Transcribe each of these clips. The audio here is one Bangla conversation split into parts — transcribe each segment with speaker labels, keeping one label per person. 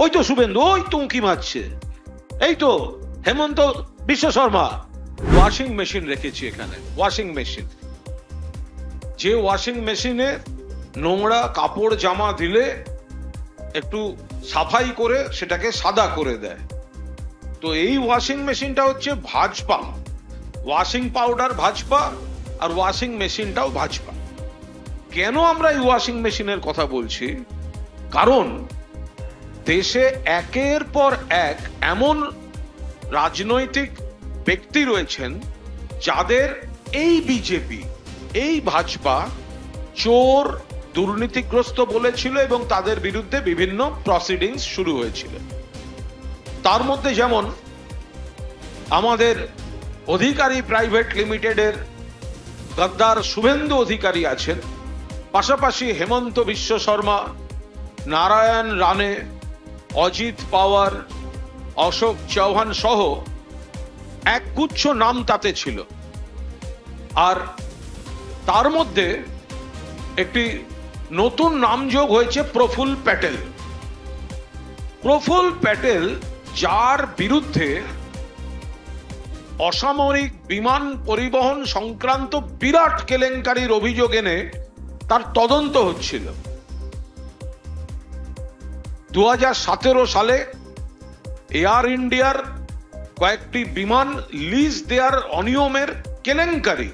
Speaker 1: ওই তো শুভেন্দু, ওই তো উঁকি মারছে, এই তো হেমন্ত বিশ্ব শর্মা। ওয়াশিং মেশিন রেখেছি এখানে, ওয়াশিং মেশিন। যে ওয়াশিং মেশিনে নোংরা কাপড় জামা দিলে একটু সাফাই করে সেটাকে সাদা করে দেয়। তো এই ওয়াশিং মেশিনটা হচ্ছে ভাজপা, ওয়াশিং পাউডার ভাজপা আর ওয়াশিং মেশিনটাও ভাজপা। কেন আমরা এই ওয়াশিং মেশিনের কথা বলছি? কারণ দেশে একের পর এক এমন রাজনৈতিক ব্যক্তি রয়েছেন যাদের এই বিজেপি, এই ভাজপা চোর, দুর্নীতিগ্রস্ত বলেছিল এবং তাদের বিরুদ্ধে বিভিন্ন প্রসিডিংস শুরু হয়েছিল। তার মধ্যে যেমন আমাদের অধিকারী প্রাইভেট লিমিটেডের গদ্দার শুভেন্দু অধিকারী আছেন, পাশাপাশি হেমন্ত বিশ্ব শর্মা, নারায়ণ রানে, অজিত পাওয়ার, অশোক চৌহান সহ একগুচ্ছ নাম তাতে ছিল। আর তার মধ্যে একটি নতুন নাম যোগ হয়েছে প্রফুল্ল প্যাটেল। প্রফুল্ল প্যাটেল, যার বিরুদ্ধে অসামরিক বিমান পরিবহন সংক্রান্ত বিরাট কেলেঙ্কারির অভিযোগ এনে তার তদন্ত হচ্ছিল। 2017 সালে এয়ার ইন্ডিয়ার কয়েকটি বিমান লিজ দেওয়ার অনিয়মের কেলেঙ্কারি।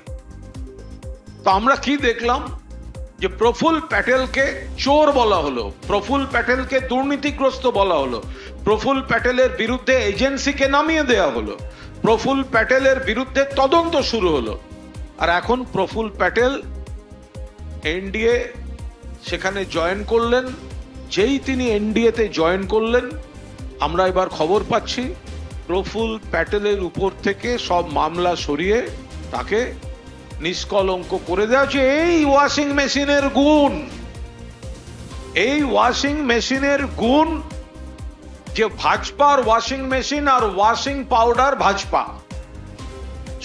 Speaker 1: তো আমরা কি দেখলাম যে প্রফুল্ল প্যাটেলকে চোর বলা হলো, প্রফুল্ল প্যাটেলকে দুর্নীতিগ্রস্ত বলা হলো, প্রফুল্ল প্যাটেলের বিরুদ্ধে এজেন্সিকে নামিয়ে দেওয়া হলো, প্রফুল্ল প্যাটেলের বিরুদ্ধে তদন্ত শুরু হলো। আর এখন প্রফুল্ল প্যাটেল এনডিএ সেখানে জয়েন করলেন। যেই তিনি এনডিএতে জয়েন করলেন, আমরা এবার খবর পাচ্ছি প্রফুল্ল প্যাটেলের উপর থেকে সব মামলা সরিয়ে তাকে নিষ্কলঙ্ক করে দেওয়া হচ্ছে। এই ওয়াশিং মেশিনের গুণ, এই ওয়াশিং মেশিনের গুণ যে ভাজপার ওয়াশিং মেশিন আর ওয়াশিং পাউডার ভাজপা।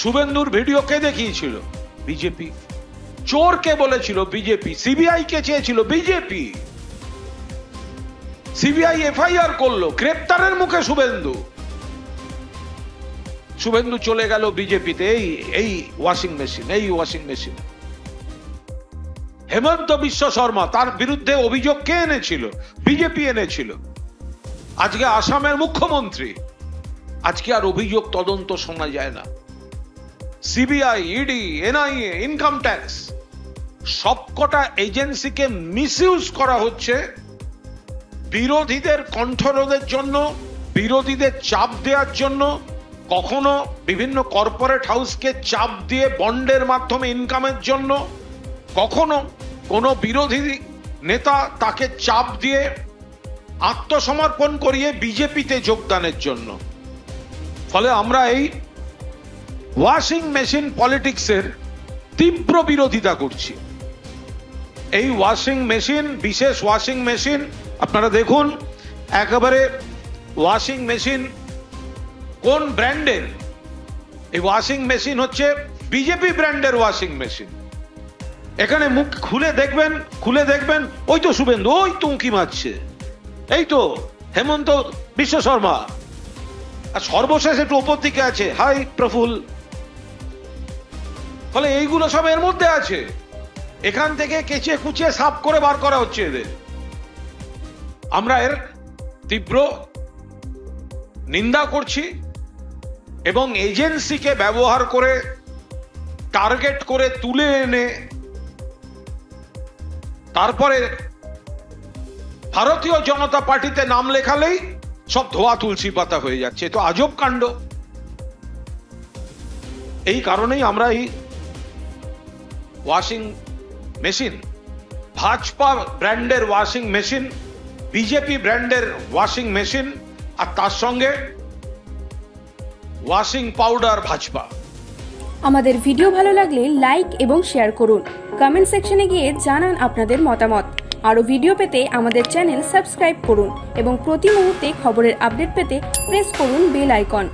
Speaker 1: শুভেন্দুর ভিডিও কে দেখিয়েছিল? বিজেপি। চোর কে বলেছিল? বিজেপি। সিবিআই কে চেয়েছিল? বিজেপি। সিবিআই এফআইআর করলো, গ্রেপ্তারের মুখে শুভেন্দু। শুভেন্দু চলে গেল বিজেপিতে। এই ওয়াশিং মেশিন, এই ওয়াশিং মেশিন। হেমন্ত বিশ্ব শর্মা, তার বিরুদ্ধে অভিযোগ কে এনেছিল? বিজেপি এনেছিল। আজকে আসামের মুখ্যমন্ত্রী, আজকে আর অভিযোগ তদন্ত শোনা যায় না। CBI, ED, NIA, income tax, সবকটা এজেন্সিকে মিসইউজ করা হচ্ছে বিরোধীদের কণ্ঠরোধের জন্য, বিরোধীদের চাপ দেওয়ার জন্য। কখনো বিভিন্ন কর্পোরেট হাউসকে চাপ দিয়ে বন্ডের মাধ্যমে ইনকামের জন্য, কখনো কোনো বিরোধী নেতা তাকে চাপ দিয়ে আত্মসমর্পণ করিয়ে বিজেপিতে যোগদানের জন্য। ফলে আমরা এই ওয়াশিং মেশিন পলিটিক্সের তীব্র বিরোধিতা করছি। এই ওয়াশিং মেশিন, বিশেষ ওয়াশিং মেশিন, আপনারা দেখুন একেবারে ওয়াশিং মেশিন কোন ব্র্যান্ডের? এই ওয়াশিং মেশিন হচ্ছে বিজেপি ব্র্যান্ডের ওয়াশিং মেশিন। এখানে মুখ খুলে দেখবেন, খুলে দেখবেন, ওই তো শুভেন্দু, ওই তো উঁকি মারছে, এই তো হেমন্ত বিশ্ব শর্মা। আর সর্বশেষ একটু উপর দিকে আছে হাই প্রফুল্ল। ফলে এইগুলো সব এর মধ্যে আছে। এখান থেকে কেচে কুচিয়ে সাফ করে বার করা হচ্ছে এদের। আমরা এর তীব্র নিন্দা করছি এবং এজেন্সিকে ব্যবহার করে, টার্গেট করে তুলে এনে তারপরে ভারতীয় জনতা পার্টিতে নাম লেখালেই সব ধোয়া তুলসী পাতা হয়ে যাচ্ছে। তো আজব কাণ্ড। এই কারণেই আমরা এই ওয়াশিং মেশিন, ভাজপা ব্র্যান্ডের ওয়াশিং মেশিন, বিজেপি ব্র্যান্ডের ওয়াশিং মেশিন, আর তার সঙ্গে ওয়াশিং পাউডার ভাজপা।
Speaker 2: আমাদের ভিডিও ভালো লাগলে লাইক এবং শেয়ার করুন। কমেন্ট সেকশনে গিয়ে জানান আপনাদের মতামত। আরও ভিডিও পেতে আমাদের চ্যানেল সাবস্ক্রাইব করুন এবং প্রতি মুহূর্তে খবরের আপডেট পেতে প্রেস করুন বেল আইকন।